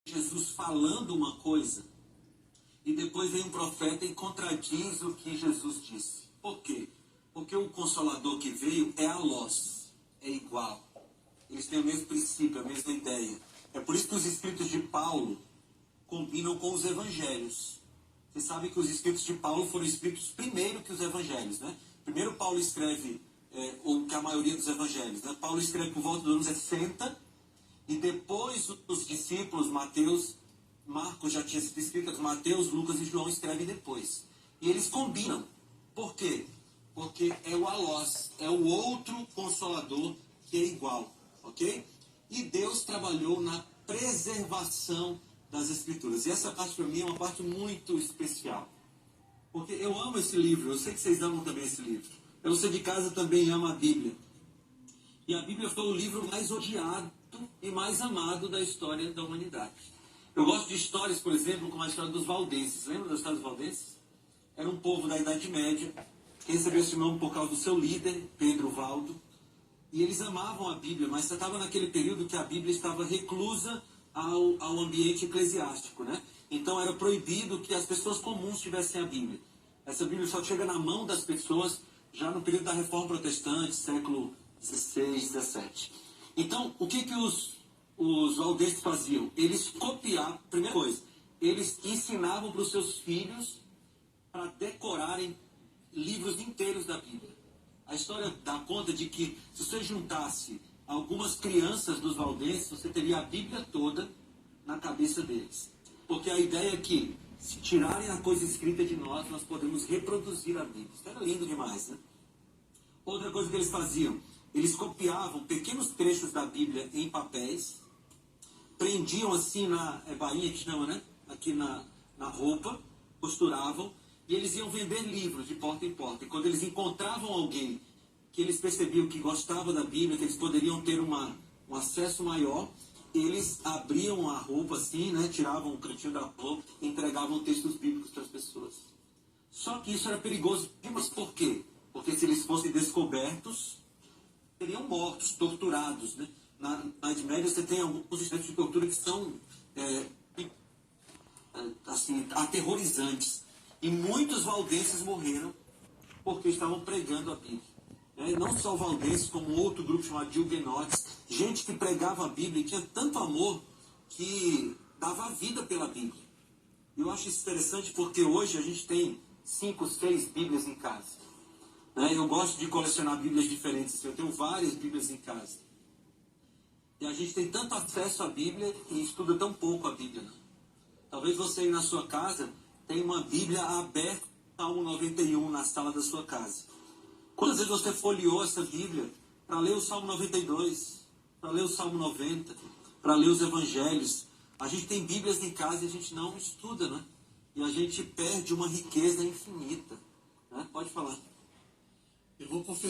Jesus falando uma coisa e depois vem um profeta e contradiz o que Jesus disse. Por quê? Porque o Consolador que veio é alós, é igual. Eles têm o mesmo princípio, a mesma ideia. É por isso que os escritos de Paulo combinam com os evangelhos. Vocês sabem que os escritos de Paulo foram escritos primeiro que os evangelhos, né? Primeiro Paulo escreve, ou que a maioria dos evangelhos, né? Paulo escreve por volta do ano 60, e depois os discípulos, Mateus, Marcos já tinha sido escrito, Mateus, Lucas e João escrevem depois. E eles combinam. Por quê? Porque é o alós, é o outro consolador que é igual, ok? E Deus trabalhou na preservação das Escrituras. E essa parte para mim é uma parte muito especial. Porque eu amo esse livro, eu sei que vocês amam também esse livro. Eu, você de casa, também ama a Bíblia. E a Bíblia foi o livro mais odiado e mais amado da história da humanidade. Eu gosto de histórias, por exemplo, como a história dos valdenses. Lembra da história dos valdenses? Era um povo da Idade Média, que recebeu esse nome por causa do seu líder, Pedro Valdo. E eles amavam a Bíblia, mas estava naquele período que a Bíblia estava reclusa ao ambiente eclesiástico, né? Então era proibido que as pessoas comuns tivessem a Bíblia. Essa Bíblia só chega na mão das pessoas já no período da Reforma Protestante, século XVI, XVII. Então, o que os valdenses faziam? Eles copiavam, primeira coisa, eles ensinavam para os seus filhos para decorarem livros inteiros da Bíblia. A história dá conta de que se você juntasse algumas crianças dos valdenses, você teria a Bíblia toda na cabeça deles. Porque a ideia é que, se tirarem a coisa escrita de nós, nós podemos reproduzir a Bíblia. Isso era lindo demais, né? Outra coisa que eles faziam, eles copiavam pequenos trechos da Bíblia em papéis, prendiam assim na bainha que chama, né? Aqui na roupa, costuravam, e eles iam vender livros de porta em porta. E quando eles encontravam alguém que eles percebiam que gostava da Bíblia, que eles poderiam ter um acesso maior, eles abriam a roupa assim, né? Tiravam o cantinho da roupa e entregavam textos bíblicos para as pessoas. Só que isso era perigoso. Mas por quê? Porque se eles fossem descobertos, seriam mortos, torturados, né? Na Idade Média você tem alguns instrumentos de tortura que são assim, aterrorizantes. E muitos valdenses morreram porque estavam pregando a Bíblia. Não só valdenses, como outro grupo chamado de huguenotes. Gente que pregava a Bíblia e tinha tanto amor que dava a vida pela Bíblia. Eu acho isso interessante porque hoje a gente tem 5, 6 Bíblias em casa. Eu gosto de colecionar Bíblias diferentes. Eu tenho várias Bíblias em casa. E a gente tem tanto acesso à Bíblia e estuda tão pouco a Bíblia. Né? Talvez você aí na sua casa tenha uma Bíblia aberta, Salmo 91, na sala da sua casa. Quantas vezes você folheou essa Bíblia para ler o Salmo 92, para ler o Salmo 90, para ler os Evangelhos? A gente tem Bíblias em casa e a gente não estuda, né? E a gente perde uma riqueza infinita. Né? Pode falar. Eu vou confessar.